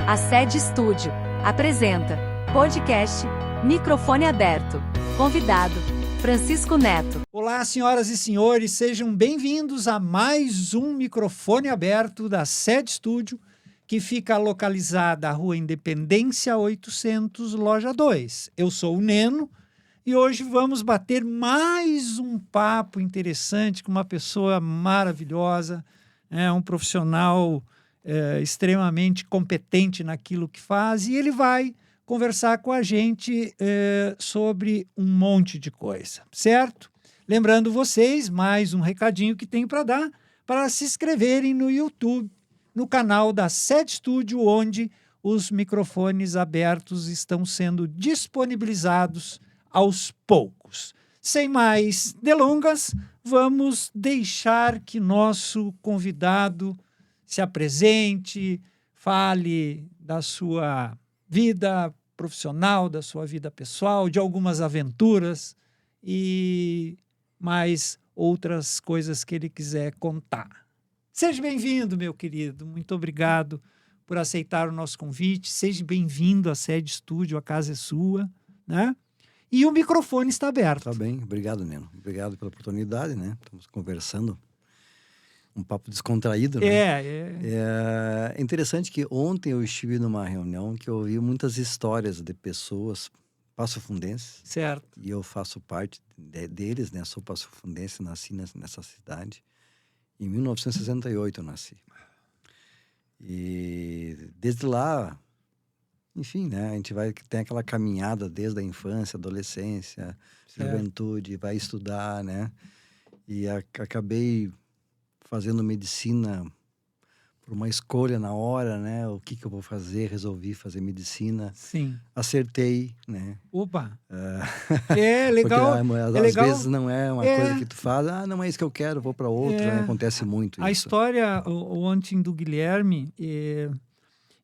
A Sede Estúdio apresenta podcast Microfone Aberto. Convidado, Francisco Neto. Olá, senhoras e senhores, sejam bem-vindos a mais um Microfone Aberto da Sede Estúdio, que fica localizada à Rua Independência 800, Loja 2. Eu sou o Neno e hoje vamos bater mais um papo interessante com uma pessoa maravilhosa, um profissional extremamente competente naquilo que faz, e ele vai conversar com a gente sobre um monte de coisa, certo? Lembrando vocês, mais um recadinho que tenho para dar, para se inscreverem no YouTube, no canal da Sede Estúdio, onde os microfones abertos estão sendo disponibilizados aos poucos. Sem mais delongas, vamos deixar que nosso convidado se apresente, fale da sua vida profissional, da sua vida pessoal, de algumas aventuras e mais outras coisas que ele quiser contar. Seja bem-vindo, meu querido. Muito obrigado por aceitar o nosso convite. Seja bem-vindo à Sede Estúdio, a casa é sua, né? E o microfone está aberto. Tá bem, obrigado, Neno. Obrigado pela oportunidade, né? Estamos conversando, um papo descontraído, né? É interessante que ontem eu estive numa reunião que eu ouvi muitas histórias de pessoas passofundenses. Certo. E eu faço parte deles, né? Sou passofundense, nasci nessa cidade. Em 1968 eu nasci. E desde lá, enfim, né? A gente tem aquela caminhada desde a infância, adolescência, juventude, vai estudar, né? E acabei fazendo medicina por uma escolha na hora, né? O que eu vou fazer? Resolvi fazer medicina. Sim. Acertei, né? Opa! Legal. Porque às vezes não é uma coisa que tu faz, não é isso que eu quero, vou para outra, né? Acontece muito a isso. História, ontem do Guilherme,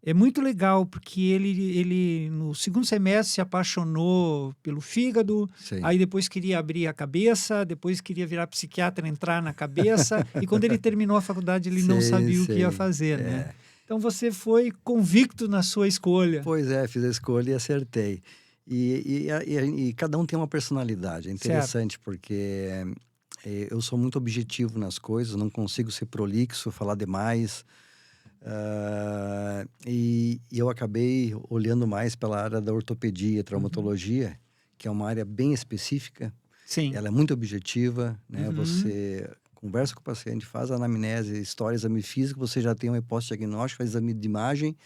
é muito legal, porque ele no segundo semestre se apaixonou pelo fígado, Sim. Aí depois queria abrir a cabeça, depois queria virar psiquiatra, entrar na cabeça, e quando ele terminou a faculdade ele não sabia o que ia fazer, né? Então você foi convicto na sua escolha. Pois é, fiz a escolha e acertei. E cada um tem uma personalidade, é interessante, porque eu sou muito objetivo nas coisas, não consigo ser prolixo, falar demais. E eu acabei olhando mais pela área da ortopedia, traumatologia, que é uma área bem específica. Sim. Ela é muito objetiva, né? Você conversa com o paciente, faz a anamnese, história, exame físico, você já tem uma hipótese diagnóstica, faz exame de imagem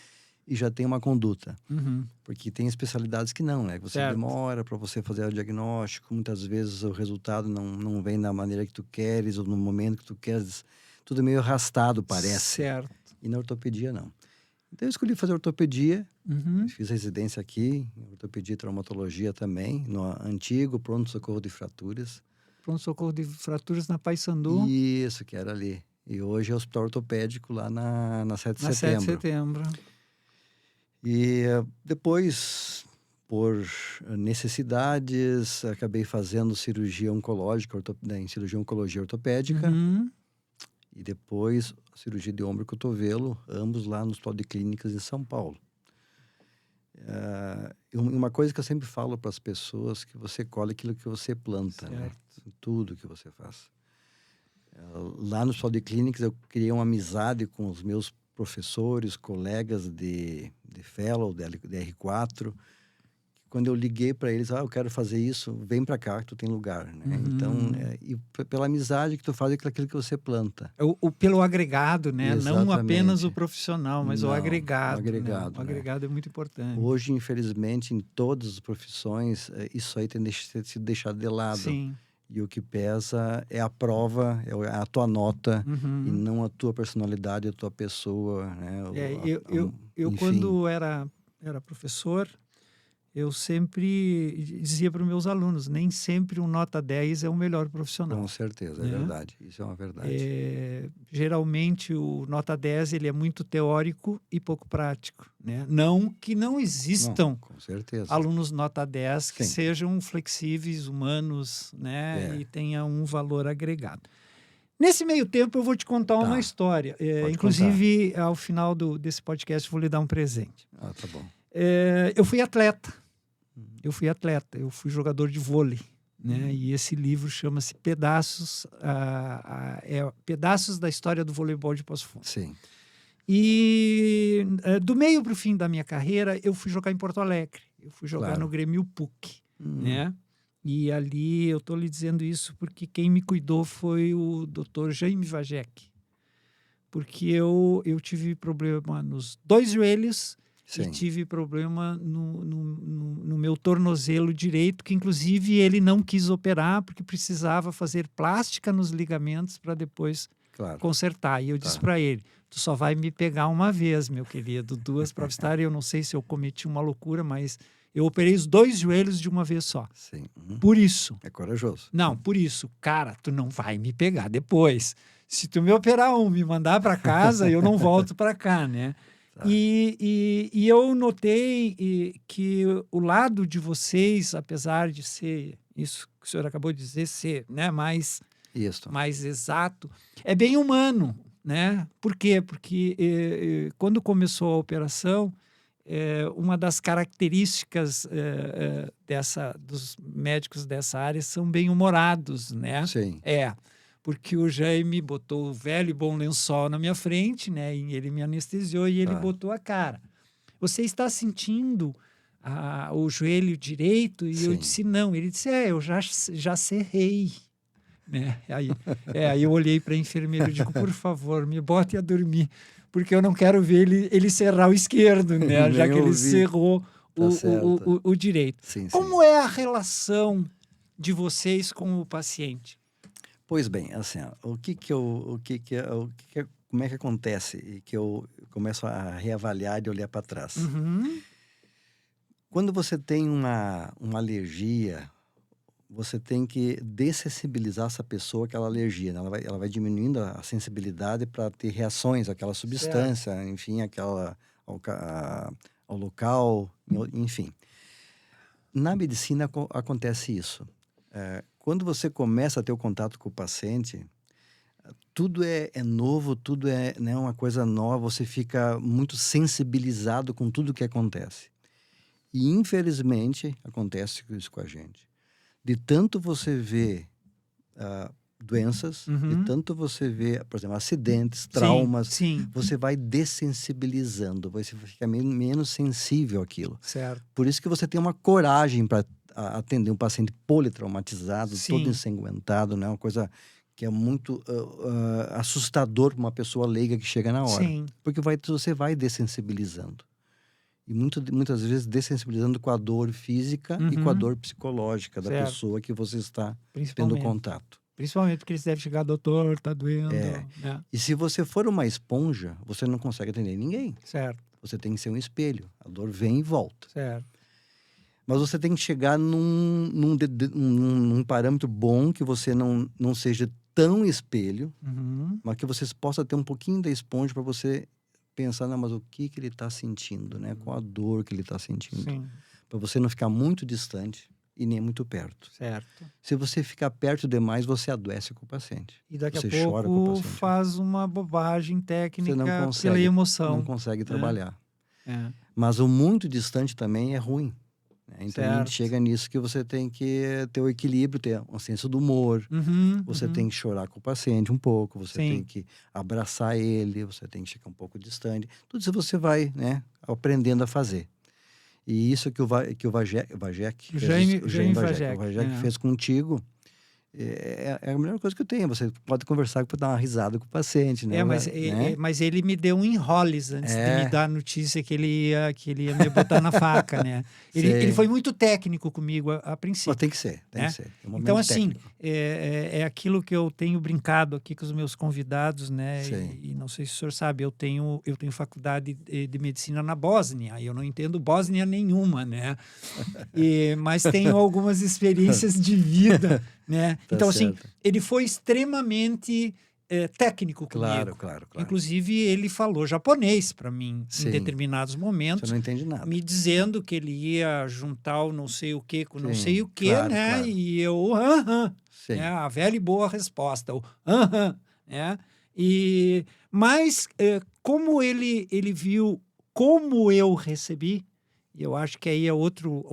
e já tem uma conduta. Porque tem especialidades que não, né? Você demora para você fazer o diagnóstico, muitas vezes o resultado não vem da maneira que tu queres ou no momento que tu queres. Tudo meio arrastado, parece. Certo. E na ortopedia, não. Então, eu escolhi fazer ortopedia. Fiz residência aqui, ortopedia e traumatologia também, no antigo pronto-socorro de fraturas. Pronto-socorro de fraturas na Paissandu. Isso, que era ali. E hoje é o hospital ortopédico lá na 7 de Na setembro. 7 de setembro. E depois, por necessidades, acabei fazendo cirurgia oncológica, em cirurgia oncologia ortopédica. E depois, cirurgia de ombro e cotovelo, ambos lá no Hospital de Clínicas em São Paulo. Uma coisa que eu sempre falo para as pessoas, que você colhe aquilo que você planta, né? Em tudo que você faz. Lá no Hospital de Clínicas, eu criei uma amizade com os meus professores, colegas de fellow, de R4. Quando eu liguei para eles, eu quero fazer isso, vem para cá que tu tem lugar, né? Então, e pela amizade que tu faz, aquilo que você planta. Pelo agregado, né? Exatamente. Não apenas o profissional, mas o agregado. O agregado, né? O agregado é muito importante. Hoje, infelizmente, em todas as profissões, isso aí tem sido deixado de lado. Sim. E o que pesa é a prova, é a tua nota, e não a tua personalidade, a tua pessoa, né? Eu quando era professor, eu sempre dizia para os meus alunos, nem sempre um nota 10 é o melhor profissional. Com certeza, é verdade. Isso é uma verdade. Geralmente, o nota 10 ele é muito teórico e pouco prático, né? Não que não existam com certeza. alunos nota 10 que sejam flexíveis, humanos, né? E tenham um valor agregado. Nesse meio tempo, eu vou te contar uma história. Pode Inclusive, ao final desse podcast, eu vou lhe dar um presente. Ah, tá bom. Eu fui atleta. Eu fui jogador de vôlei. Né? E esse livro chama-se Pedaços, Pedaços da História do Voleibol de Passo Fundo. Sim. E do meio para o fim da minha carreira, eu fui jogar em Porto Alegre. Eu fui jogar no Grêmio PUC. Né? E ali, eu estou lhe dizendo isso porque quem me cuidou foi o Dr. Jaime Vajek. Porque eu tive problema nos 2 joelhos. Sim. E tive problema no meu tornozelo direito, que inclusive ele não quis operar porque precisava fazer plástica nos ligamentos para depois consertar. E eu disse para ele, tu só vai me pegar uma vez, meu querido, 2 para estar. Eu não sei se eu cometi uma loucura, mas eu operei os 2 joelhos de uma vez só. Sim. Por isso. É corajoso. Não, por isso. Cara, tu não vai me pegar depois. Se tu me operar me mandar para casa, eu não volto para cá, né? E eu notei que o lado de vocês, apesar de ser isso que o senhor acabou de dizer, ser, né, mais exato, é bem humano, né? Por quê? Porque quando começou a operação, uma das características dos médicos dessa área são bem-humorados, né? Sim. Porque o Jaime botou o velho e bom lençol na minha frente, né? E ele me anestesiou e ele botou a cara. Você está sentindo o joelho direito? E eu disse, não. Ele disse, eu já serrei. Né? Aí eu olhei para a enfermeira e digo, por favor, me bote a dormir, porque eu não quero ver ele serrar o esquerdo, né? Já que ele serrou o direito. Sim, Como é a relação de vocês com o paciente? Pois bem, assim, como é que acontece e que eu começo a reavaliar e olhar para trás? Quando você tem uma alergia, você tem que dessensibilizar essa pessoa àquela alergia, né? Ela vai diminuindo a sensibilidade para ter reações àquela substância, enfim, ao local, enfim. Na medicina acontece isso. Quando você começa a ter o contato com o paciente, tudo é novo, tudo é, né, uma coisa nova, você fica muito sensibilizado com tudo que acontece. E, infelizmente, acontece isso com a gente. De tanto você ver doenças, de tanto você ver, por exemplo, acidentes, traumas, você vai dessensibilizando, você fica menos sensível àquilo. Certo. Por isso que você tem uma coragem para atender um paciente politraumatizado, todo ensanguentado, né? Uma coisa que é muito assustador para uma pessoa leiga que chega na hora. Sim. Porque você vai dessensibilizando. E muitas vezes dessensibilizando com a dor física e com a dor psicológica da pessoa que você está tendo contato. Principalmente porque eles devem chegar, doutor, tá doendo. E se você for uma esponja, você não consegue atender ninguém. Certo. Você tem que ser um espelho. A dor vem e volta. Certo. Mas você tem que chegar num parâmetro bom, que você não seja tão espelho, mas que você possa ter um pouquinho da esponja para você pensar, não, mas o que ele está sentindo, né? Qual a dor que ele está sentindo. Para você não ficar muito distante e nem muito perto. Certo. Se você ficar perto demais, você adoece com o paciente. E daqui você a pouco chora com o paciente. Faz uma bobagem técnica você não consegue, pela emoção. Não consegue trabalhar. Mas o muito distante também é ruim. Então a gente chega nisso que você tem que ter o equilíbrio, ter um senso do humor, você tem que chorar com o paciente um pouco, você tem que abraçar ele, você tem que chegar um pouco distante. Tudo isso você vai, né, aprendendo a fazer. E isso que o Vajek fez contigo, é a melhor coisa que eu tenho. Você pode conversar para dar uma risada com o paciente, né? Mas ele me deu um enroles antes de me dar a notícia que ele ia me botar na faca, né? Ele foi muito técnico comigo a princípio. Mas tem que ser, tem que ser. Então, assim, é aquilo que eu tenho brincado aqui com os meus convidados, né? E não sei se o senhor sabe, eu tenho faculdade de medicina na Bósnia, e eu não entendo Bósnia nenhuma, né? Mas tenho algumas experiências de vida, né? Então, assim, ele foi extremamente técnico comigo. Claro. Inclusive, ele falou japonês para mim em determinados momentos. Você não entende nada. Me dizendo que ele ia juntar o não sei o que com não sei o que, né? Claro. E eu, né? A velha e boa resposta, né? Mas como ele viu como eu recebi, e eu acho que aí é outro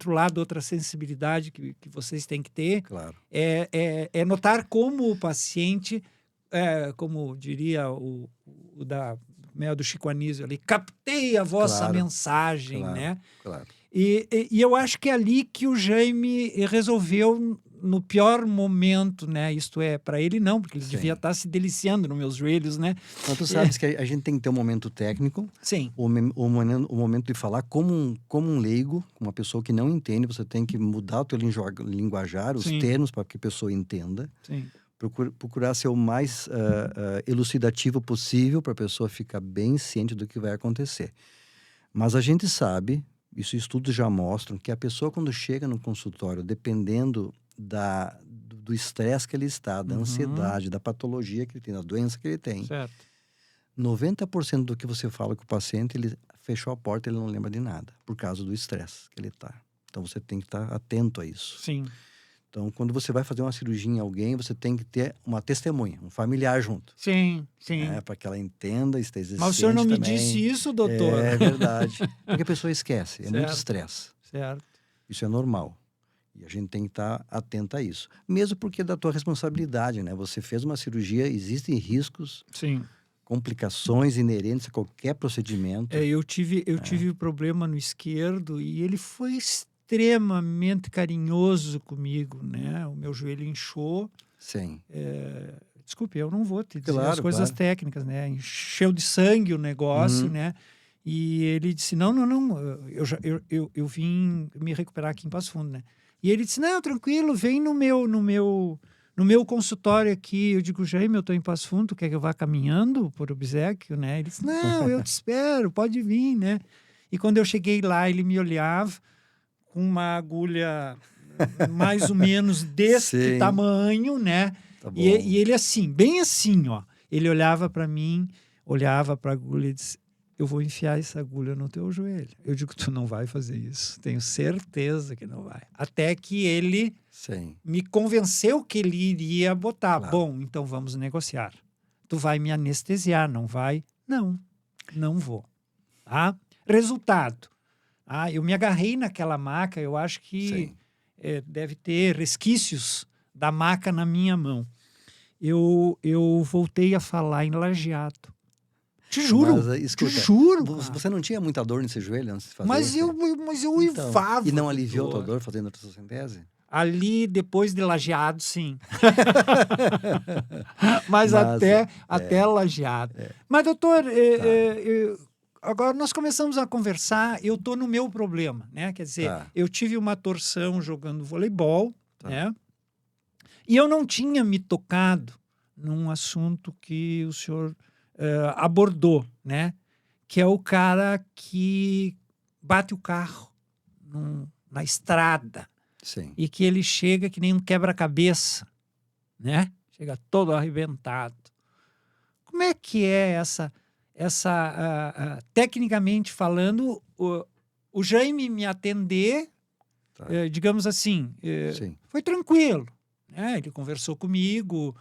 lado, outra sensibilidade que vocês têm que ter, Claro. é notar como o paciente, como diria o do Chico Anísio ali, captei a vossa Claro, mensagem, claro, né? claro. E eu acho que é ali que o Jaime resolveu no pior momento, né? Isto é, para ele não, porque ele Sim. devia estar se deliciando nos meus joelhos, né? Mas tu sabes que a gente tem que ter um momento técnico, Sim, o momento de falar como um leigo, uma pessoa que não entende, você tem que mudar o teu linguajar, os Sim. termos para que a pessoa entenda. sim. Procurar ser o mais elucidativo possível para a pessoa ficar bem ciente do que vai acontecer. Mas a gente sabe, isso estudos já mostram, que a pessoa quando chega no consultório, dependendo do estresse que ele está, da ansiedade, da patologia que ele tem, da doença que ele tem, Certo. 90% do que você fala com o paciente, ele fechou a porta, ele não lembra de nada, por causa do estresse que ele está. Então você tem que estar atento a isso. Sim. Então, quando você vai fazer uma cirurgia em alguém, você tem que ter uma testemunha, um familiar junto. Sim, sim. Para que ela entenda, esteja ciente. Mas o senhor não me também. disse isso, doutor? É verdade. Porque a pessoa esquece, é muito Certo. estresse. Certo. Isso é normal. E a gente tem que estar atento a isso. Mesmo porque é da tua responsabilidade, né? Você fez uma cirurgia, existem riscos, Sim. complicações inerentes a qualquer procedimento. Eu tive problema no esquerdo e ele foi extremamente carinhoso comigo, né? O meu joelho inchou. Sim. Desculpe, eu não vou te dizer Claro, as coisas claro. técnicas, né? Encheu de sangue o negócio, né? E ele disse, não, eu vim me recuperar aqui em Passo Fundo, né? E ele disse, não, tranquilo, vem no meu consultório aqui. Eu digo, Jaime, eu estou em Passo Fundo, tu quer que eu vá caminhando por obséquio, né? Ele disse, não, eu te espero, pode vir, né? E quando eu cheguei lá, ele me olhava com uma agulha mais ou menos deste Sim. tamanho, né? Tá bom. E ele assim, bem assim, ó. Ele olhava para mim, olhava para a agulha e disse, eu vou enfiar essa agulha no teu joelho. Eu digo, tu não vai fazer isso. Tenho certeza que não vai. Até que ele Sim. me convenceu que ele iria botar. Claro. Bom, então vamos negociar. Tu vai me anestesiar, não vai? Não, não vou. Tá? Resultado. Eu me agarrei naquela maca, eu acho que deve ter resquícios da maca na minha mão. Eu voltei a falar em Lajeado. Te juro, Mas, escuta, te juro. Você não tinha muita dor nesse joelho antes de fazer? Mas eu Então, uivava. e não aliviou a tua doutor. dor fazendo a ortossentese? Ali, depois de Lajeado, sim. Mas Mas, até Lajeado. Mas, doutor, agora nós começamos a conversar, eu estou no meu problema, né? Quer dizer, eu tive uma torção jogando voleibol, né? E eu não tinha me tocado num assunto que o senhor abordou, né? Que é o cara que bate o carro na estrada. Sim. E que ele chega que nem um quebra-cabeça, né? Chega todo arrebentado. Como é que é essa tecnicamente falando, o Jaime me atender, digamos assim, foi tranquilo, né? Ele conversou comigo,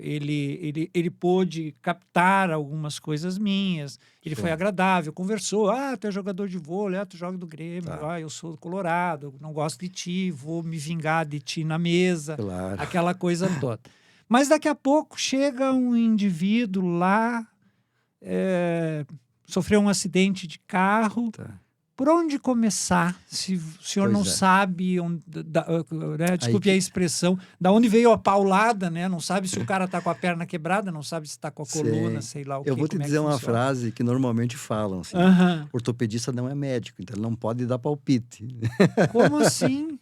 ele pôde captar algumas coisas minhas, ele foi agradável, conversou, tu é jogador de vôlei, tu joga do Grêmio, eu sou do Colorado, não gosto de ti, vou me vingar de ti na mesa, aquela coisa toda. Mas daqui a pouco chega um indivíduo lá, sofreu um acidente de carro, por onde começar, se o senhor não sabe, desculpe a expressão, da onde veio a paulada, né? Não sabe se o cara está com a perna quebrada, não sabe se está com a coluna, sei lá o que. Eu vou te dizer uma frase que normalmente falam, assim, ortopedista não é médico, então ele não pode dar palpite. Como assim?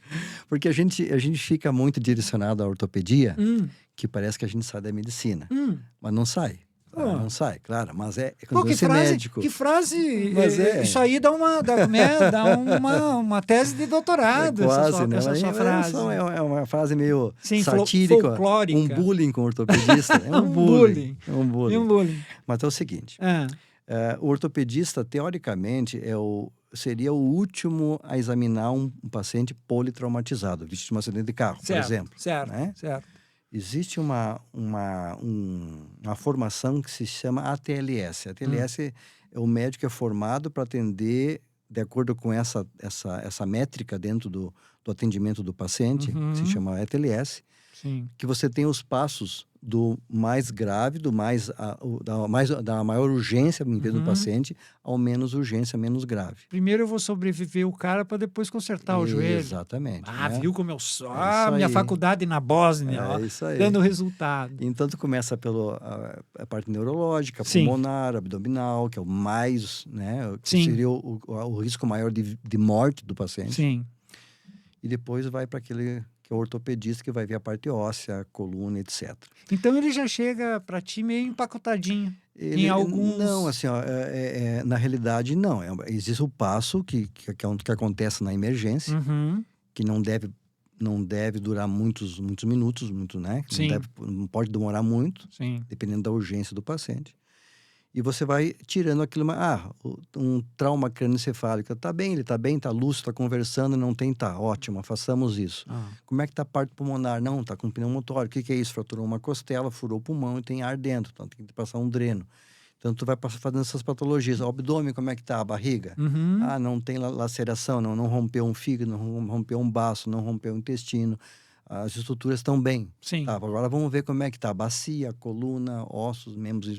Porque a gente fica muito direcionado à ortopedia, que parece que a gente sai da medicina, mas não sai. Não sai, claro, mas quando você é médico. Que frase! Mas isso aí dá uma tese de doutorado, quase, essa sua frase. É uma frase meio satírica, folclórica. Um bullying com o ortopedista. É um bullying. É um bullying. Mas é o seguinte, o ortopedista, teoricamente, seria o último a examinar um paciente politraumatizado, vítima de um acidente de carro, por exemplo. Certo. Existe uma formação que se chama ATLS. A ATLS é o médico que é formado para atender de acordo com essa métrica dentro do atendimento do paciente, que se chama ATLS, Sim. que você tem os passos do mais grave, da maior urgência do paciente, ao menos urgência, menos grave. Primeiro eu vou sobreviver o cara para depois consertar o joelho. Exatamente. Ah, né? viu como eu sou? isso Minha aí. faculdade na Bósnia, ó, Isso aí. dando resultado. Então, tu começa pela a parte neurológica, Sim. pulmonar, abdominal, que é o mais, né? Que Sim. seria o risco maior de morte do paciente. Sim. E depois vai para aquele que é o ortopedista, que vai ver a parte óssea, a coluna, etc. Então ele já chega para ti meio empacotadinho. Em alguns... Não, assim, ó, na realidade, não. Existe o passo que acontece na emergência, que não deve durar muitos minutos, né? Sim. Não pode demorar muito, Sim. dependendo da urgência do paciente. E você vai tirando aquilo, um trauma crânioencefálico, tá bem, ele tá bem, tá lúcido, tá conversando, não tem, tá, ótimo, façamos isso. Como é que tá a parte pulmonar? Não, tá com pneumotório. O que é isso? Fraturou uma costela, furou o pulmão e tem ar dentro, então tem que passar um dreno. Então tu vai fazendo essas patologias. O abdômen, como é que tá? A barriga? Não tem laceração, não rompeu um fígado, não rompeu um baço, não rompeu o intestino. As estruturas estão bem. Sim. Tá, agora vamos ver como é que tá a bacia, a coluna, ossos, membros.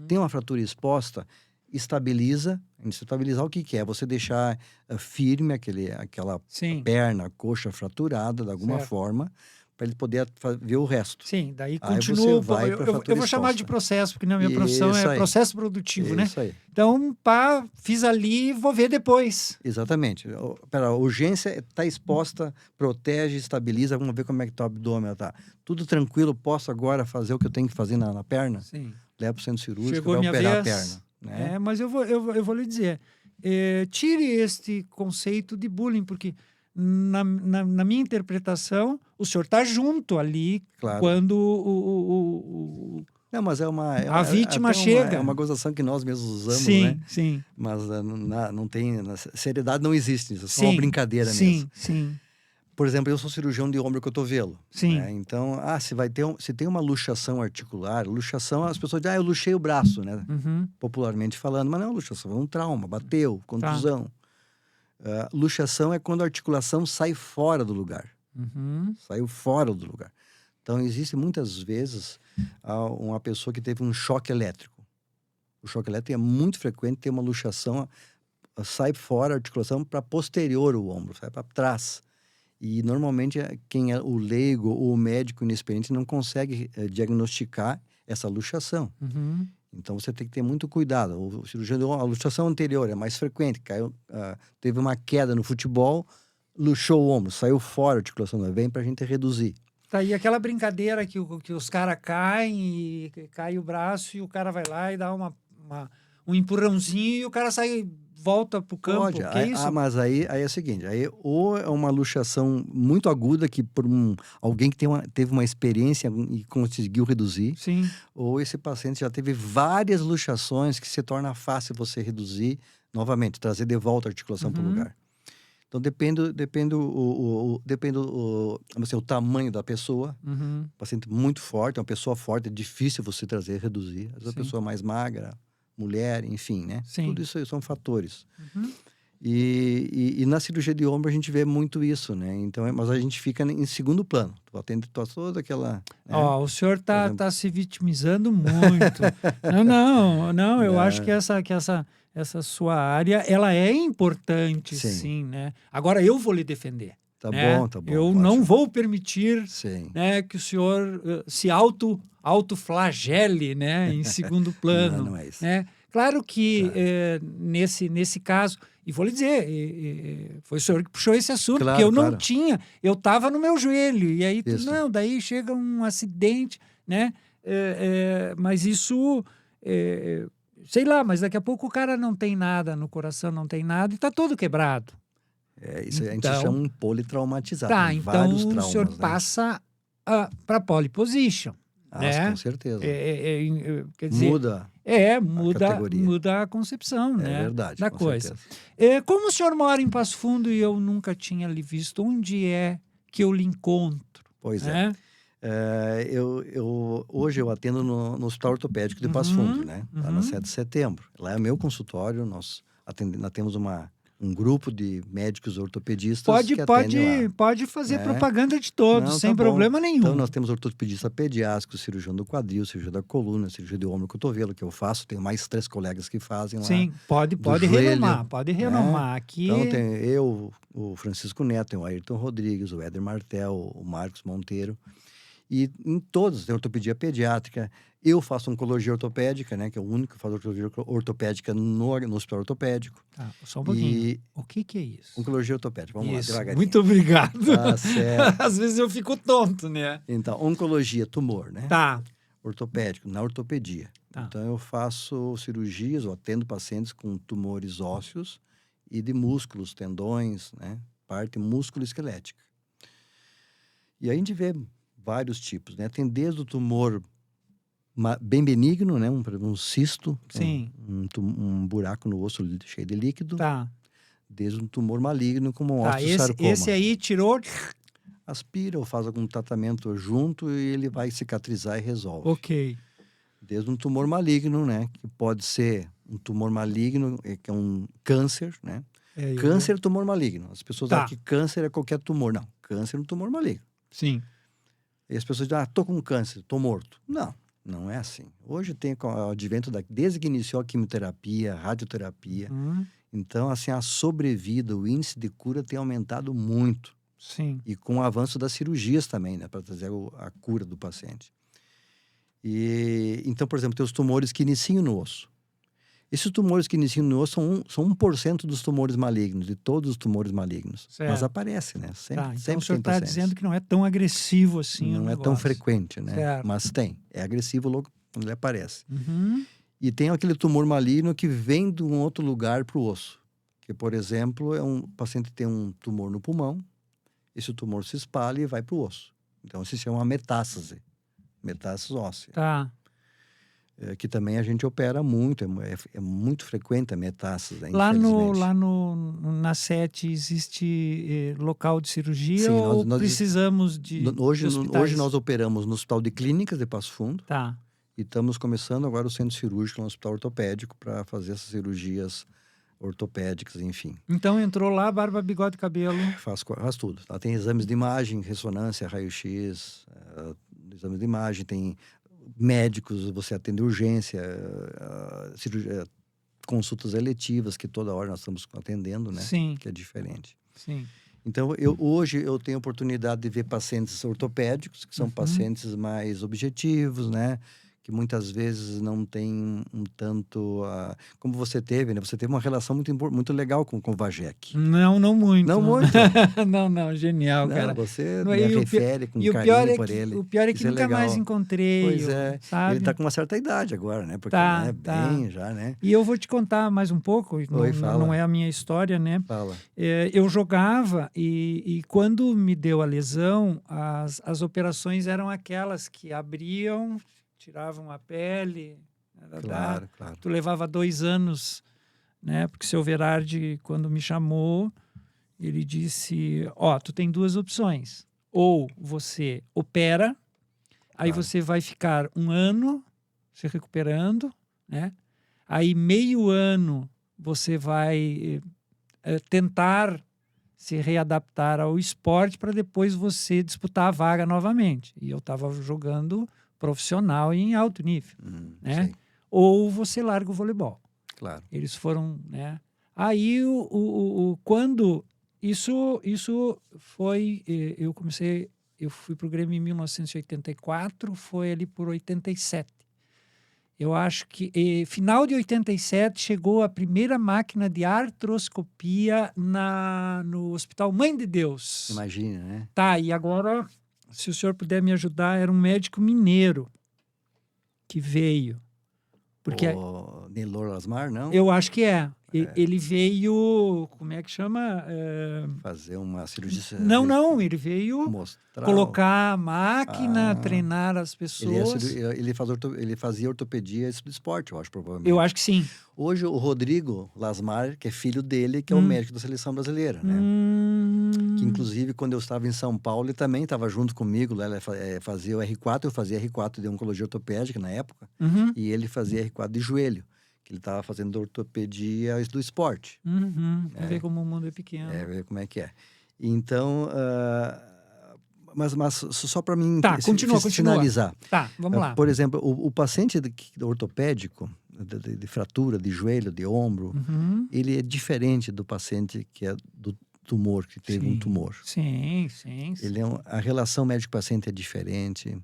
Tem uma fratura exposta, estabiliza. Estabilizar o que é? Você deixar firme aquela perna, coxa fraturada de alguma forma, para ele poder ver o resto. Sim, daí Aí continua. Eu vou chamar de processo, porque na minha profissão é processo produtivo, né? Isso aí. Então, fiz ali, vou ver depois. Exatamente. A urgência está exposta, protege, estabiliza. Vamos ver como é que tá o abdômen. Tá tudo tranquilo, posso agora fazer o que eu tenho que fazer na perna? Sim. Leva para o centro cirúrgico, Chegou vai minha operar vez, a perna. Né? Mas eu vou lhe dizer, tire este conceito de bullying, porque na minha interpretação, o senhor está junto ali, claro, quando Não, mas a vítima chega. É uma gozação que nós mesmos usamos, sim, né? Sim. Mas não tem... Seriedade não existe, isso é só uma brincadeira mesmo. Sim. Por exemplo, eu sou cirurgião de ombro e cotovelo. Sim. Né? Então, se tem uma luxação articular, luxação, as pessoas dizem, eu luxei o braço, né? Popularmente falando, mas não é luxação, é um trauma, bateu, contusão. Luxação é quando a articulação sai fora do lugar. Saiu fora do lugar. Então, existe muitas vezes uma pessoa que teve um choque elétrico. O choque elétrico é muito frequente ter uma luxação, sai fora a articulação para posterior o ombro, sai para trás. E normalmente quem é o leigo ou o médico inexperiente não consegue diagnosticar essa luxação. Então você tem que ter muito cuidado. O cirurgião, a luxação anterior é mais frequente, teve uma queda no futebol, luxou o ombro, saiu fora a articulação, vem para a gente reduzir. Tá aí aquela brincadeira que os caras caem e cai o braço e o cara vai lá e dá um empurrãozinho e o cara volta pro campo. Pode. Que é isso? Mas aí é o seguinte, ou é uma luxação muito aguda que por alguém que teve uma experiência e conseguiu reduzir, Sim. Ou esse paciente já teve várias luxações que se torna fácil você reduzir novamente, trazer de volta a articulação para o lugar. Então depende o tamanho da pessoa. Paciente muito forte, uma pessoa forte, é difícil você trazer, reduzir. Às vezes a pessoa mais magra, mulher, enfim, né? Sim. Tudo isso são fatores. E na cirurgia de ombro a gente vê muito isso, né? Então, mas a gente fica em segundo plano. Tu atende toda aquela... Né? O senhor tá se vitimizando muito. Não, eu acho que essa sua área, ela é importante, sim, né? Agora eu vou lhe defender. Tá né? bom. Eu pode. não vou permitir né, que o senhor se autoflagele, né, em segundo plano. Não é isso. Né? Claro que nesse caso, e vou lhe dizer, foi o senhor que puxou esse assunto, porque eu não tinha, eu estava no meu joelho, e aí, daí chega um acidente, né? Mas isso, sei lá, mas daqui a pouco o cara não tem nada no coração, não tem nada, e está todo quebrado. Isso a gente chama um politraumatizado. Tá, então o senhor passa para polyposition. Né? Com certeza. Quer dizer, muda a concepção, né? Verdade, da coisa. Como o senhor mora em Passo Fundo e eu nunca tinha lhe visto, onde é que eu lhe encontro? Pois né? Hoje eu atendo no Hospital Ortopédico de Passo Fundo, né? Lá na 7 de setembro. Lá é o meu consultório, nós temos um grupo de médicos ortopedistas que atendem lá. Pode fazer né? propaganda de todos, Não, sem tá bom. problema nenhum. Então, nós temos ortopedista pediátrico, cirurgião do quadril, cirurgia da coluna, cirurgia de ombro e cotovelo, que eu faço. Tenho mais 3 colegas que fazem lá. Sim, pode joelho, renomar, pode renomar. Aqui... Então, tem eu, o Francisco Neto, tem o Ayrton Rodrigues, o Éder Martel, o Marcos Monteiro. E em todos, tem ortopedia pediátrica. Eu faço oncologia ortopédica, né? Que é o único que faz oncologia ortopédica no hospital ortopédico. Tá, só um pouquinho. O que é isso? Oncologia ortopédica. Vamos lá, devagarinho. Muito obrigado. Tá certo. Às vezes eu fico tonto, né? Então, oncologia, tumor, né? Tá. Ortopédico, na ortopedia. Tá. Então, eu faço cirurgias, eu atendo pacientes com tumores ósseos e de músculos, tendões, né? Parte músculo-esquelética. E aí a gente vê vários tipos, né? Tem desde o tumor bem benigno, né? Um cisto, Sim. Um buraco no osso cheio de líquido. Tá. Desde um tumor maligno, como um Tá, osteosarcoma. esse aí tirou... Aspira ou faz algum tratamento junto e ele vai cicatrizar e resolve. Ok. Desde um tumor maligno, né? Que pode ser um tumor maligno, que é um câncer, né? Câncer é tumor maligno. As pessoas acham que câncer é qualquer tumor. Não, câncer é um tumor maligno. Sim. E as pessoas dizem, tô com câncer, tô morto. Não, não é assim. Hoje tem o advento desde que iniciou a quimioterapia, a radioterapia. Então, assim, a sobrevida, o índice de cura tem aumentado muito. Sim. E com o avanço das cirurgias também, né? Para trazer a cura do paciente. E, então, por exemplo, tem os tumores que iniciam no osso. Esses tumores que iniciam no osso são 1% dos tumores malignos, de todos os tumores malignos. Certo. Mas aparece, né? Sempre, Então sempre o senhor está pacientes. dizendo que não é tão agressivo assim. Não é tão frequente, né? Certo. Mas tem. É agressivo logo quando ele aparece. E tem aquele tumor maligno que vem de um outro lugar para o osso. Que, por exemplo, o paciente tem um tumor no pulmão, esse tumor se espalha e vai para o osso. Então, isso se chama metástase óssea. Tá. Que também a gente opera muito, é muito frequente a metástase, né, Lá infelizmente. na 7 existe local de cirurgia. Sim, ou nós precisamos de hoje nós operamos no Hospital de Clínicas de Passo Fundo. Tá. E estamos começando agora o centro cirúrgico no Hospital Ortopédico para fazer essas cirurgias ortopédicas, enfim. Então entrou lá, barba, bigode, cabelo. Faz tudo. Lá tem exames de imagem, ressonância, raio-x, exames de imagem, tem médicos, você atende urgência, cirurgia, consultas eletivas, que toda hora nós estamos atendendo, né? Sim. Que é diferente. Sim. Então, hoje eu tenho a oportunidade de ver pacientes ortopédicos, que são pacientes mais objetivos, né? Que muitas vezes não tem um tanto... como você teve, né? Você teve uma relação muito legal com o Vagec. Não muito. Não muito? não, genial, Não, cara. você me refere com carinho por ele. O pior é que Isso nunca mais encontrei. Pois é. Sabe? Ele está com uma certa idade agora, né? Porque bem já, né? E eu vou te contar mais um pouco. Não é a minha história, né? Fala. Eu jogava e quando me deu a lesão, as operações eram aquelas que abriam... tiravam a pele. Claro. Tu levava 2 anos, né? Porque o seu Verardi, quando me chamou, ele disse, tu tem 2 opções. Ou você opera, aí você vai ficar 1 ano se recuperando, né? Aí meio ano você vai tentar se readaptar ao esporte para depois você disputar a vaga novamente. E eu estava jogando... profissional e em alto nível, né? Sim. Ou você larga o voleibol. Claro. Eles foram, né? Aí, quando isso foi... Eu fui para o Grêmio em 1984, foi ali por 87. Eu acho que final de 87 chegou a primeira máquina de artroscopia no Hospital Mãe de Deus. Imagina, né? Tá, e agora... se o senhor puder me ajudar, era um médico mineiro que veio. Porque o Nelor Lasmar, não? Eu acho que é. Ele veio, como é que chama? Fazer uma cirurgia... Não, ele veio mostrar colocar a máquina, treinar as pessoas. Ele fazia ortopedia do esporte, eu acho, provavelmente. Eu acho que sim. Hoje, o Rodrigo Lasmar, que é filho dele, que é o médico da seleção brasileira, né? Que, inclusive, quando eu estava em São Paulo, ele também estava junto comigo. Lá, ele fazia o R4, eu fazia R4 de oncologia ortopédica na época. E ele fazia R4 de joelho, que ele estava fazendo ortopedia do esporte. Ver como o mundo é pequeno. Ver como é que é. Então, mas só para mim continua. finalizar. Tá, vamos lá. Por exemplo, o paciente ortopédico, de fratura de joelho, de ombro, ele é diferente do paciente que é do tumor, que teve um tumor. Sim. Ele a relação médico-paciente é diferente.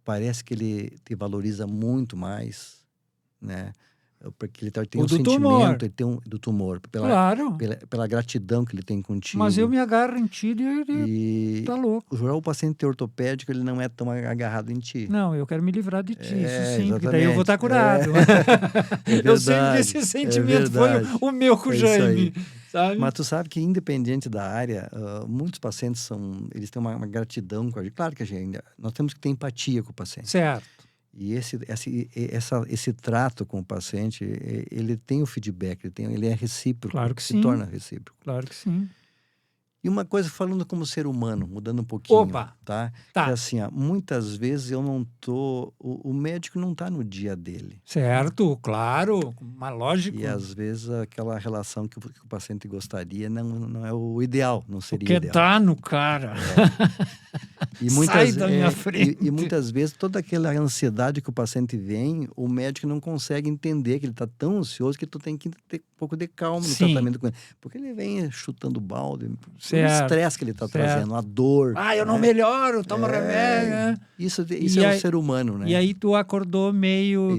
Parece que ele te valoriza muito mais, né? Porque ele tem um sentimento do tumor, pela gratidão que ele tem contigo. Mas eu me agarro em ti e ele tá louco. O paciente ortopédico, ele não é tão agarrado em ti. Não, eu quero me livrar de ti, isso sim, porque exatamente. daí eu vou estar curado. Eu sempre esse sentimento foi o meu com o Jaime. Sabe? Mas tu sabe que, independente da área, muitos pacientes eles têm uma gratidão com a gente. Claro que nós temos que ter empatia com o paciente. Certo. E esse trato com o paciente, ele tem o feedback, ele é recíproco. Claro que se torna recíproco. Claro que sim. E uma coisa, falando como ser humano, mudando um pouquinho. Opa! Tá? É assim, muitas vezes eu não tô... O médico não tá no dia dele. Certo, claro, mas lógico. E às vezes aquela relação que o paciente gostaria não é o ideal, não seria porque ideal. Tá no cara. E Sai da minha frente. E muitas vezes toda aquela ansiedade que o paciente vem, o médico não consegue entender que ele está tão ansioso que tu tem que ter um pouco de calma no tratamento com ele. Porque ele vem chutando balde, o estresse que ele está trazendo, a dor. Eu não melhoro, tomo remédio. Isso é o ser humano, né? E aí tu acordou meio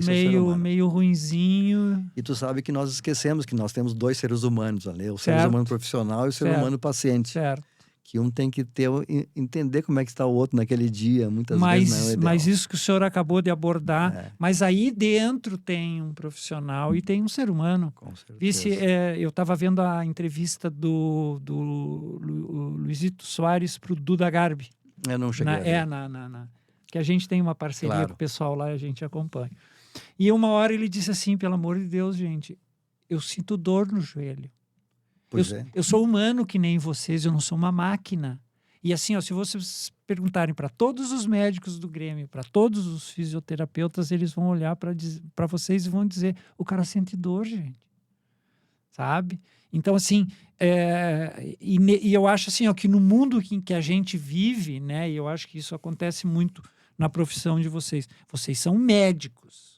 ruinzinho. E tu sabe que nós esquecemos que nós temos dois seres humanos ali, o ser humano profissional e o ser humano paciente. Certo. Que um tem que entender como é que está o outro naquele dia, muitas vezes não é ideal. Mas isso que o senhor acabou de abordar, mas aí dentro tem um profissional e tem um ser humano. Com certeza. Eu estava vendo a entrevista do Luizito Soares para o Duda Garbi. Eu não cheguei a ver. Que a gente tem uma parceria com o pessoal lá, a gente acompanha. E uma hora ele disse assim, pelo amor de Deus, gente, eu sinto dor no joelho. Eu sou humano que nem vocês, eu não sou uma máquina. E assim, se vocês perguntarem para todos os médicos do Grêmio, para todos os fisioterapeutas, eles vão olhar para vocês e vão dizer, o cara sente dor, gente. Sabe? Então, assim, e eu acho assim, que no mundo em que a gente vive, né, e eu acho que isso acontece muito na profissão de vocês são médicos.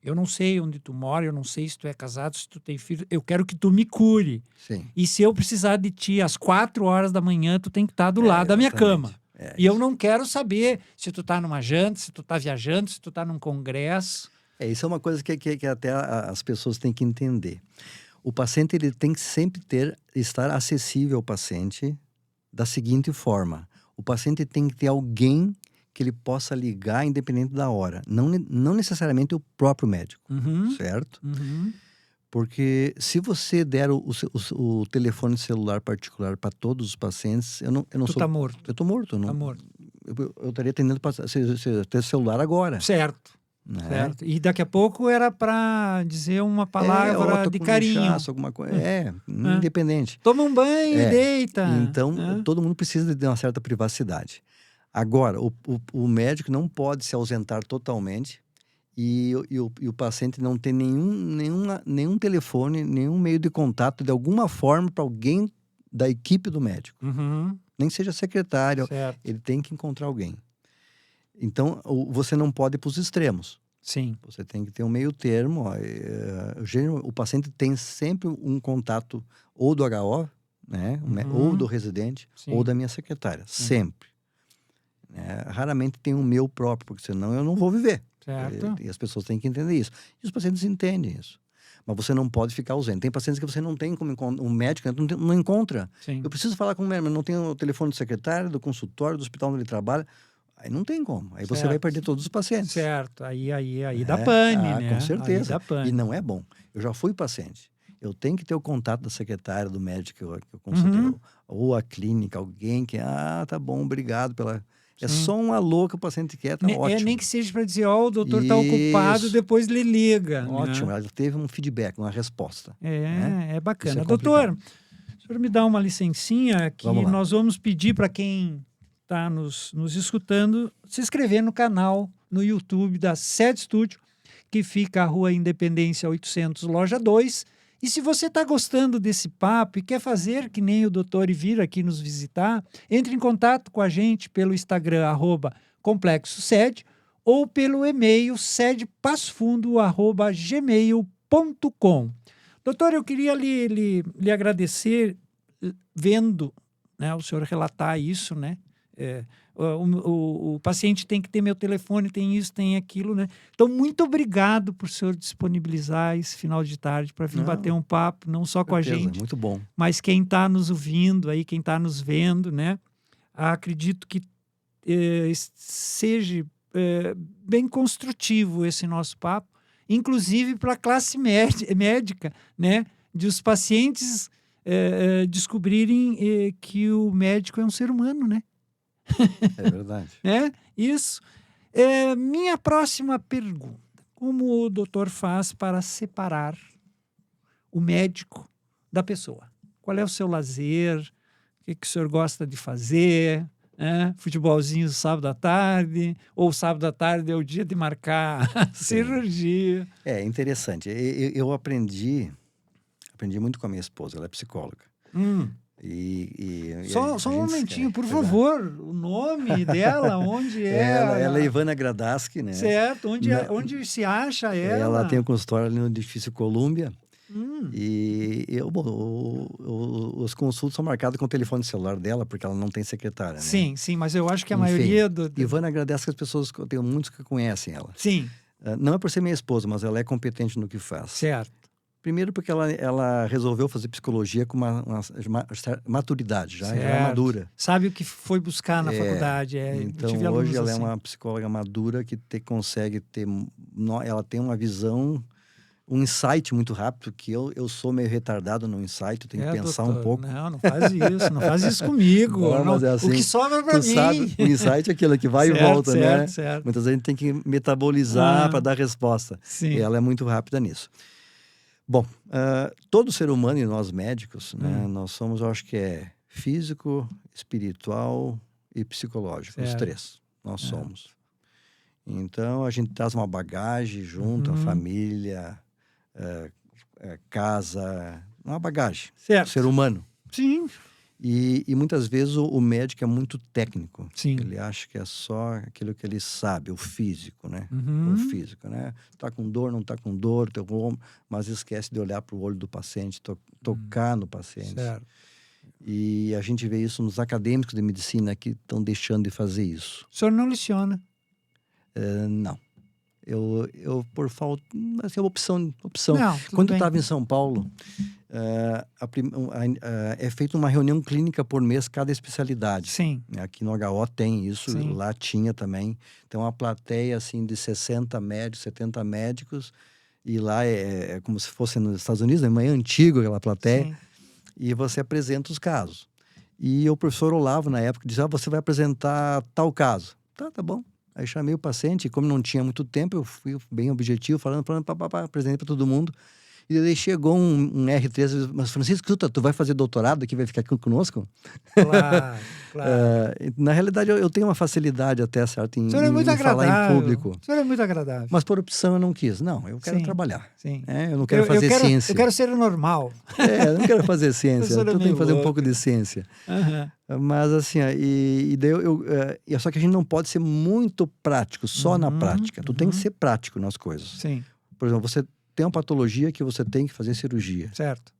Eu não sei onde tu mora, eu não sei se tu é casado, se tu tem filho. Eu quero que tu me cure. Sim. E se eu precisar de ti às 4 horas da manhã, tu tem que estar do lado da minha cama. E eu não quero saber se tu tá numa janta, se tu tá viajando, se tu tá num congresso. Isso é uma coisa que até as pessoas têm que entender. O paciente ele tem que sempre estar acessível ao paciente da seguinte forma. O paciente tem que ter alguém que ele possa ligar independente da hora. Não necessariamente o próprio médico, certo? Porque se você der o telefone celular particular para todos os pacientes, eu não sou... Tu tá morto. Eu tô morto. Tá morto. Eu estaria atendendo ter celular agora. Certo. Né? Certo. E daqui a pouco era para dizer uma palavra de carinho. Inchaço, alguma coisa. Independente. Toma um banho e deita. Então, todo mundo precisa de uma certa privacidade. Agora, o médico não pode se ausentar totalmente e o paciente não ter nenhum telefone, nenhum meio de contato de alguma forma para alguém da equipe do médico. Nem seja secretário, ele tem que encontrar alguém. Então, você não pode ir para os extremos. Sim. Você tem que ter um meio termo. O paciente tem sempre um contato ou do HO, né? Ou do residente, ou da minha secretária. Sempre. Raramente tem um meu próprio, porque senão eu não vou viver. Certo. E as pessoas têm que entender isso. E os pacientes entendem isso. Mas você não pode ficar ausente. Tem pacientes que você não tem como encontrar, um médico não encontra. Sim. Eu preciso falar com o médico, mas não tem o telefone do secretário, do consultório, do hospital onde ele trabalha. Aí não tem como. Aí você vai perder todos os pacientes. Certo. Aí dá pane, né? Com certeza. Aí dá pane. E não é bom. Eu já fui paciente. Eu tenho que ter o contato da secretária, do médico que eu consultei. Ou a clínica, alguém que... tá bom, obrigado pela... É só um alô que o paciente quer, tá ótimo. Nem que seja para dizer, o doutor tá ocupado, depois ele liga. Ótimo, né? ela teve um feedback, uma resposta. É bacana. Isso é doutor, O senhor me dá uma licencinha que Vamos lá. nós vamos pedir para quem está nos escutando se inscrever no canal no YouTube da Sede Estúdio, que fica à Rua Independência 800, Loja 2. E se você está gostando desse papo e quer fazer que nem o doutor e vir aqui nos visitar, entre em contato com a gente pelo Instagram, @Complexo Sede, ou pelo e-mail sedepassofundo@gmail.com. Doutor, eu queria lhe agradecer vendo, né, o senhor relatar isso, né? O paciente tem que ter meu telefone, tem isso, tem aquilo, né? Então, muito obrigado por o senhor disponibilizar esse final de tarde para vir bater um papo, não só com a gente, muito bom. mas quem está nos ouvindo aí, quem está nos vendo, né? Acredito que seja bem construtivo esse nosso papo, inclusive para a classe médica, né? De os pacientes descobrirem que o médico é um ser humano, né? É verdade. Isso. Minha próxima pergunta. Como o doutor faz para separar o médico da pessoa? Qual é o seu lazer? O que o senhor gosta de fazer? Futebolzinho sábado à tarde? Ou sábado à tarde é o dia de marcar cirurgia? É interessante. Eu aprendi muito com a minha esposa, ela é psicóloga. Só um momentinho, por favor. O nome dela, onde é? Ela é Ivana Gradaski, né? Certo. Onde se acha ela? Ela tem um consultório ali no edifício Colômbia. E os consultas são marcados com o telefone celular dela, porque ela não tem secretária, né? Sim, mas eu acho que a maioria Ivana Gradaski, as pessoas, tem muitos que conhecem ela. Sim. Não é por ser minha esposa, mas ela é competente no que faz. Certo. Primeiro porque ela resolveu fazer psicologia com uma maturidade, já era madura. Sabe o que foi buscar na faculdade. Então, hoje ela é uma psicóloga madura que consegue ter... Ela tem uma visão, um insight muito rápido, que eu sou meio retardado no insight, eu tenho que pensar doutor, um pouco. Não faz isso comigo. Mas é assim, o que sobra para mim. Sabe, o insight é aquilo que vai e volta, né? Certo. Muitas vezes a gente tem que metabolizar para dar resposta. Sim. E ela é muito rápida nisso. Bom, todo ser humano e nós médicos, né, nós somos, eu acho que físico, espiritual e psicológico, os três, nós somos. Então, a gente traz uma bagagem junto, a família, casa, uma bagagem, certo. Ser humano. Sim. E muitas vezes o médico é muito técnico. Sim. Ele acha que é só aquilo que ele sabe, o físico, né? O físico, né? Tá com dor, não tá com dor, mas esquece de olhar para o olho do paciente, tocar no paciente. Certo. E a gente vê isso nos acadêmicos de medicina que estão deixando de fazer isso. O senhor não leciona? Não. Eu por falta... Assim, é opção. Não, quando eu estava em São Paulo, é feita uma reunião clínica por mês, cada especialidade. Sim. Aqui no HO tem isso, Sim. Lá tinha também. Então, uma plateia assim, de 60 médicos, 70 médicos, e lá é como se fosse nos Estados Unidos, é meio antigo aquela plateia, Sim. E você apresenta os casos. E o professor Olavo, na época, disse, você vai apresentar tal caso. Tá bom. Aí chamei o paciente, e como não tinha muito tempo, eu fui bem objetivo, falando, apresentei para todo mundo. E daí chegou um R3, mas Francisco, escuta, tu vai fazer doutorado aqui, vai ficar aqui conosco? Claro. Na realidade, eu tenho uma facilidade até, certo, em falar em público. O senhor é muito agradável. Mas por opção eu não quis. Não, eu quero trabalhar. Sim. Eu não quero fazer ciência. Eu quero ser normal. Eu não quero fazer ciência, eu tenho que fazer um pouco de ciência. Mas assim, só que a gente não pode ser muito prático, só na prática. Tu tem que ser prático nas coisas. Sim. Por exemplo, você tem uma patologia que você tem que fazer cirurgia. Certo.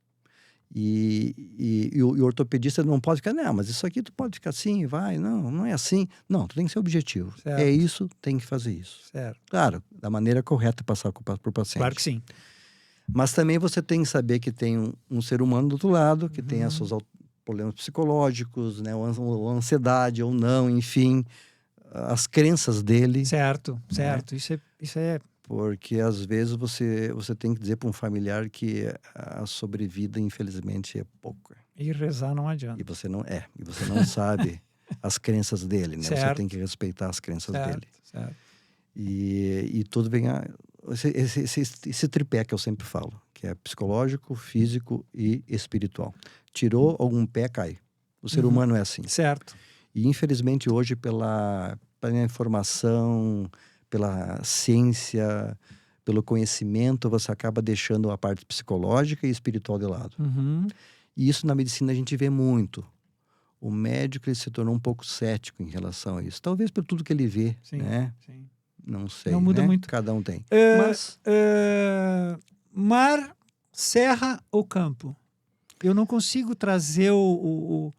E o ortopedista não pode ficar, não, mas isso aqui tu pode ficar assim, vai, não é assim. Não, tu tem que ser objetivo. Certo. É isso, tem que fazer isso. Certo. Claro, da maneira correta passar para o paciente. Claro que sim. Mas também você tem que saber que tem um ser humano do outro lado, que tem os seus problemas psicológicos, né, ou ansiedade ou não, enfim, as crenças dele. Certo. Isso é... Porque às vezes você tem que dizer para um familiar que a sobrevida, infelizmente, é pouca. E rezar não adianta. E você não sabe as crenças dele, né? Certo. Você tem que respeitar as crenças dele. Certo. E tudo vem esse tripé que eu sempre falo, que é psicológico, físico e espiritual. Tirou algum pé, cai. O ser humano é assim. Certo. E infelizmente hoje pela informação, pela ciência, pelo conhecimento, você acaba deixando a parte psicológica e espiritual de lado. Uhum. E isso na medicina a gente vê muito. O médico ele se tornou um pouco cético em relação a isso. Talvez por tudo que ele vê, Sim, né? sim. Não sei, Não muda né? muito. Cada um tem. Mas... mar, serra ou campo? Eu não consigo trazer o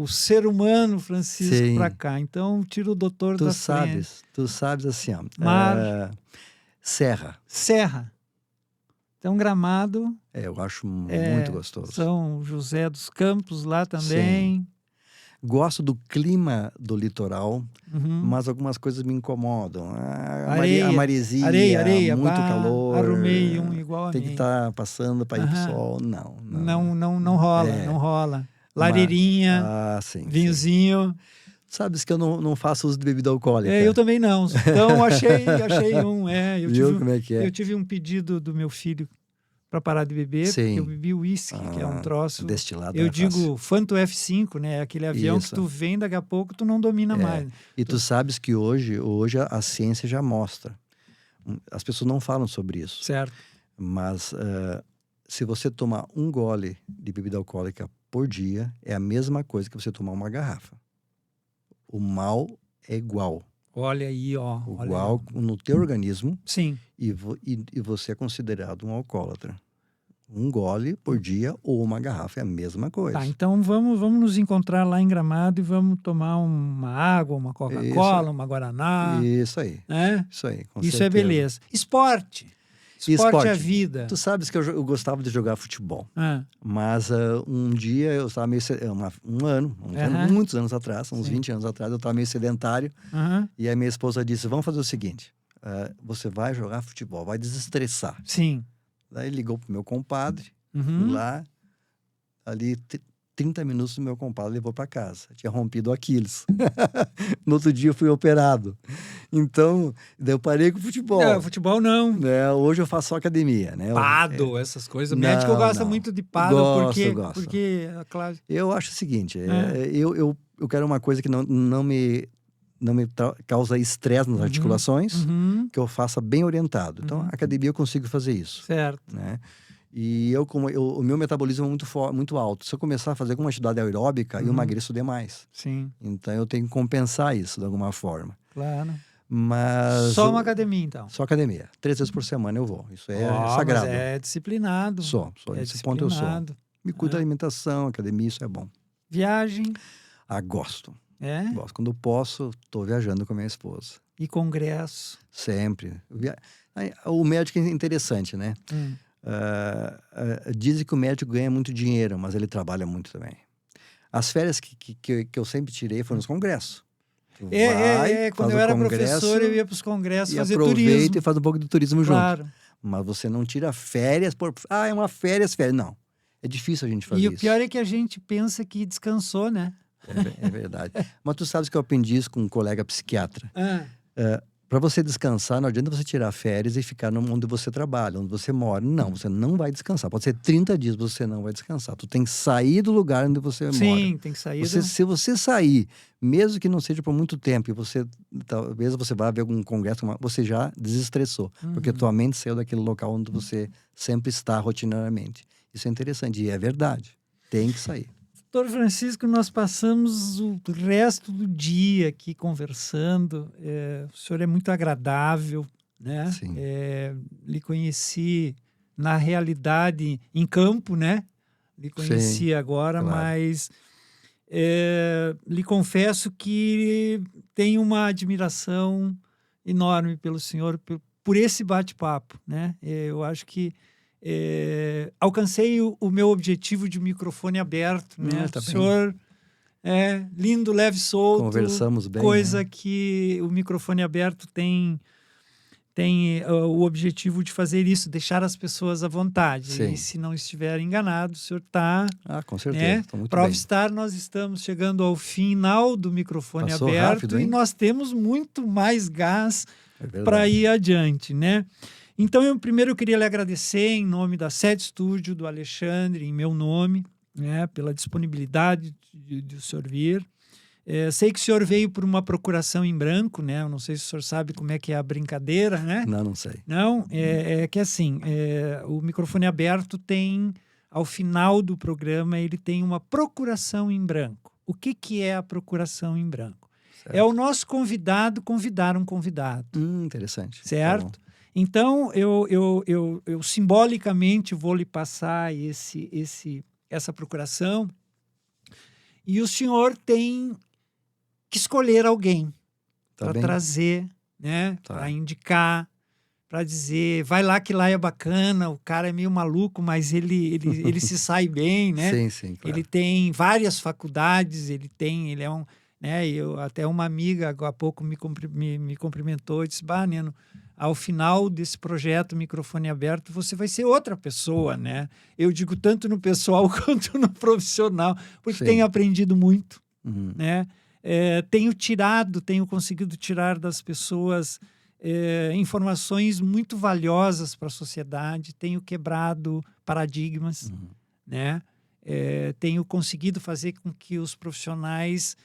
ser humano, Francisco, para cá. Então, tiro o doutor da frente. Tu sabes assim, ó. Mar. Serra. Serra. Então, Gramado. Eu acho muito gostoso. São José dos Campos lá também. Sim. Gosto do clima do litoral, Uhum. mas algumas coisas me incomodam. Areia, a maresia, areia, muito calor. Arrumei um igual a tem mim. que estar passando para ir pro sol. Não rola, não rola. Lareirinha, sim, vinhozinho. Sim. Sabes que eu não faço uso de bebida alcoólica. Eu também não. Então, achei um. Viu como é que é? Eu tive um pedido do meu filho para parar de beber, Sim. porque eu bebi uísque, que é um troço... Destilado eu digo Fanto F5, né? Aquele avião que tu vem, daqui a pouco tu não domina mais. E tu sabes que hoje a ciência já mostra. As pessoas não falam sobre isso. Certo. Mas se você tomar um gole de bebida alcoólica por dia, é a mesma coisa que você tomar uma garrafa. O mal é igual. Olha aí, ó. Igual no teu organismo. Sim. E você é considerado um alcoólatra. Um gole por dia ou uma garrafa é a mesma coisa. Tá, então vamos nos encontrar lá em Gramado e vamos tomar uma água, uma Coca-Cola, uma Guaraná. Isso aí. Né? Isso aí, com Isso certeza. é beleza. Esporte. Esporte é vida. Tu sabes que eu gostava de jogar futebol. Mas um dia eu estava meio... muitos anos atrás, uns 20 anos atrás, eu estava meio sedentário. E a minha esposa disse, vamos fazer o seguinte, você vai jogar futebol, vai desestressar. Sim. Daí ligou pro meu compadre, lá, ali 30 minutos o meu compadre levou para casa. Tinha rompido o Aquiles. No outro dia eu fui operado. Então, daí eu parei com o futebol. Futebol não. Hoje eu faço só academia, né? Pado, essas coisas. O médico gosta muito de pado, porque claro. Eu acho o seguinte, eu quero uma coisa que não me causa estresse nas articulações, que eu faça bem orientado. Então, a academia eu consigo fazer isso. Certo. Né? E o meu metabolismo é muito alto. Se eu começar a fazer alguma atividade aeróbica, eu emagreço demais. Sim. Então, eu tenho que compensar isso de alguma forma. Claro. Mas... Só uma academia, então? Só academia. 3 vezes por semana eu vou. Isso é sagrado. Mas é disciplinado. Sou. Nesse ponto eu sou. Me cuido da alimentação, academia, isso é bom. Viagem? Gosto. Gosto. Quando eu posso, estou viajando com a minha esposa. E congresso? Sempre. O médico é interessante, né? Dizem que o médico ganha muito dinheiro, mas ele trabalha muito também. As férias que eu sempre tirei foram nos congressos. Quando eu era professor, eu ia para os congressos fazer turismo. E aproveita e faz um pouco de turismo junto. Mas você não tira férias por... é uma férias. Não. É difícil a gente fazer isso. E o pior é que a gente pensa que descansou, né? É verdade. Mas tu sabes que eu aprendi isso com um colega psiquiatra. Para você descansar, não adianta você tirar férias e ficar onde você trabalha, onde você mora. Não, você não vai descansar. Pode ser 30 dias, você não vai descansar. Tu tem que sair do lugar onde você mora. Sim, tem que sair. Se você sair, mesmo que não seja por muito tempo, e talvez você vá ver algum congresso, você já desestressou. Porque tua mente saiu daquele local onde você sempre está rotineiramente. Isso é interessante e é verdade. Tem que sair. Doutor Francisco, nós passamos o resto do dia aqui conversando. O senhor é muito agradável, né? Sim. Lhe conheci na realidade em campo, né? Lhe conheci Sim, agora, claro. Mas lhe confesso que tenho uma admiração enorme pelo senhor, por esse bate-papo, né? Eu acho que alcancei o meu objetivo de microfone aberto, né? Tá o senhor é lindo, leve, solto. Conversamos bem. Coisa né? que o microfone aberto tem o objetivo de fazer isso, deixar as pessoas à vontade. Sim. E se não estiver enganado, o senhor está... com certeza. Tá muito Provstar, nós estamos chegando ao final do microfone Passou aberto rápido, e nós temos muito mais gás É para ir adiante, né? Então, primeiro eu queria lhe agradecer em nome da Sede Estúdio, do Alexandre, em meu nome, né, pela disponibilidade de o senhor vir. Sei que o senhor veio por uma procuração em branco, né? Eu não sei se o senhor sabe como é que é a brincadeira, né? Não sei. Não, é que assim, o Microfone Aberto tem, ao final do programa, ele tem uma procuração em branco. O que é a procuração em branco? Certo. É o nosso convidado convidar um convidado. Interessante. Certo? Tá, então, eu simbolicamente vou lhe passar essa procuração, e o senhor tem que escolher alguém para trazer, né? Tá. Para indicar, para dizer, vai lá que lá é bacana, o cara é meio maluco, mas ele se sai bem, né? Sim, claro. Ele tem várias faculdades, ele é um, né? Até uma amiga há pouco me cumprimentou e disse, Neno, ao final desse projeto Microfone Aberto, você vai ser outra pessoa, né? Eu digo tanto no pessoal quanto no profissional, porque tenho aprendido muito, né? Tenho conseguido tirar das pessoas informações muito valiosas para a sociedade, tenho quebrado paradigmas, né? Tenho conseguido fazer com que os profissionais...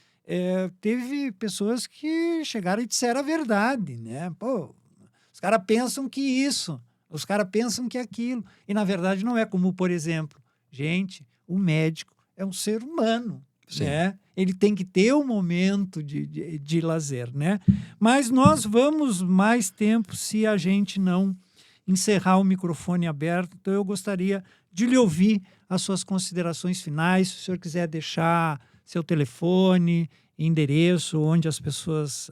teve pessoas que chegaram e disseram a verdade, né? Pô, os caras pensam que isso, os caras pensam que aquilo. E, na verdade, não é como, por exemplo, gente, o médico é um ser humano, né? Ele tem que ter um momento de lazer, né? Mas nós vamos mais tempo se a gente não encerrar o Microfone Aberto. Então, eu gostaria de lhe ouvir as suas considerações finais. Se o senhor quiser deixar seu telefone, endereço, onde as pessoas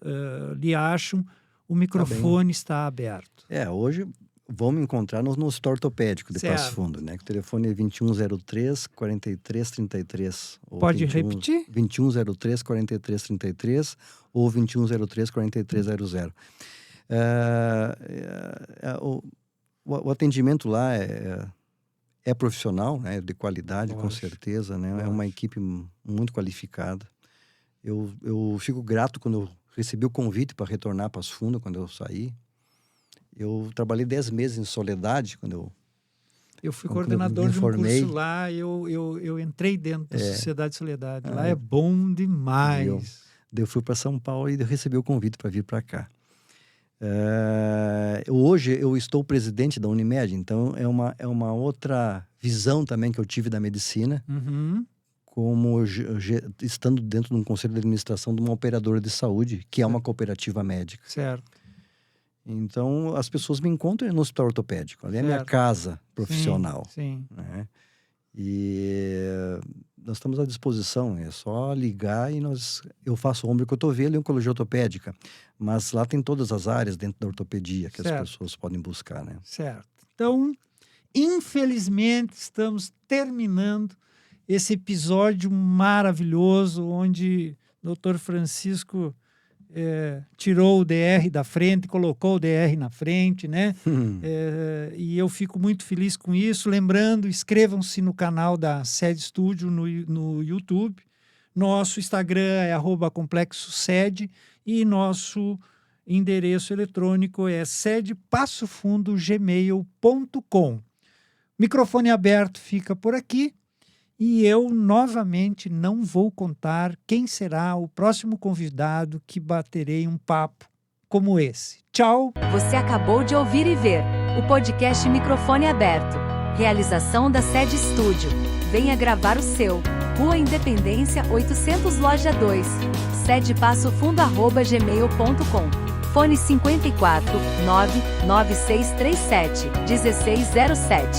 lhe acham, o microfone está aberto. Hoje vão me encontrar no Hospital Ortopédico de Passo Fundo, né? O telefone é 2103-4333. Pode repetir? 2103-4333 ou 2103-4300. O atendimento lá é profissional, né? De qualidade, com certeza, né? É uma equipe muito qualificada. Eu fico grato quando eu recebi o convite para retornar a Passo Fundo, quando eu saí. Eu trabalhei 10 meses em Soledade, quando eu fui coordenador de um curso lá, eu entrei dentro da Sociedade de Soledade. Lá é bom demais. Eu fui para São Paulo e eu recebi o convite para vir para cá. Hoje eu estou presidente da Unimed, então é uma outra visão também que eu tive da medicina, como estando dentro de um conselho de administração de uma operadora de saúde, que é uma cooperativa médica. Certo. Então, as pessoas me encontram no hospital ortopédico. Ali é a minha casa profissional. Sim. Né? E nós estamos à disposição. É só ligar e eu faço ombro e cotovelo e oncologia ortopédica. Mas lá tem todas as áreas dentro da ortopedia que as pessoas podem buscar, né? Certo. Então, infelizmente, estamos terminando esse episódio maravilhoso onde o Dr. Francisco... tirou o DR da frente, colocou o DR na frente, né? E eu fico muito feliz com isso. Lembrando, inscrevam-se no canal da Sede Estúdio no YouTube. Nosso Instagram é @complexosede e nosso endereço eletrônico é sedepassofundogmail.com. Microfone Aberto fica por aqui. E eu, novamente, não vou contar quem será o próximo convidado que baterei um papo como esse. Tchau! Você acabou de ouvir e ver o podcast Microfone Aberto. Realização da Sede Estúdio. Venha gravar o seu. Rua Independência 800, Loja 2. sedepassofund@gmail.com. Fone 54 99637 1607.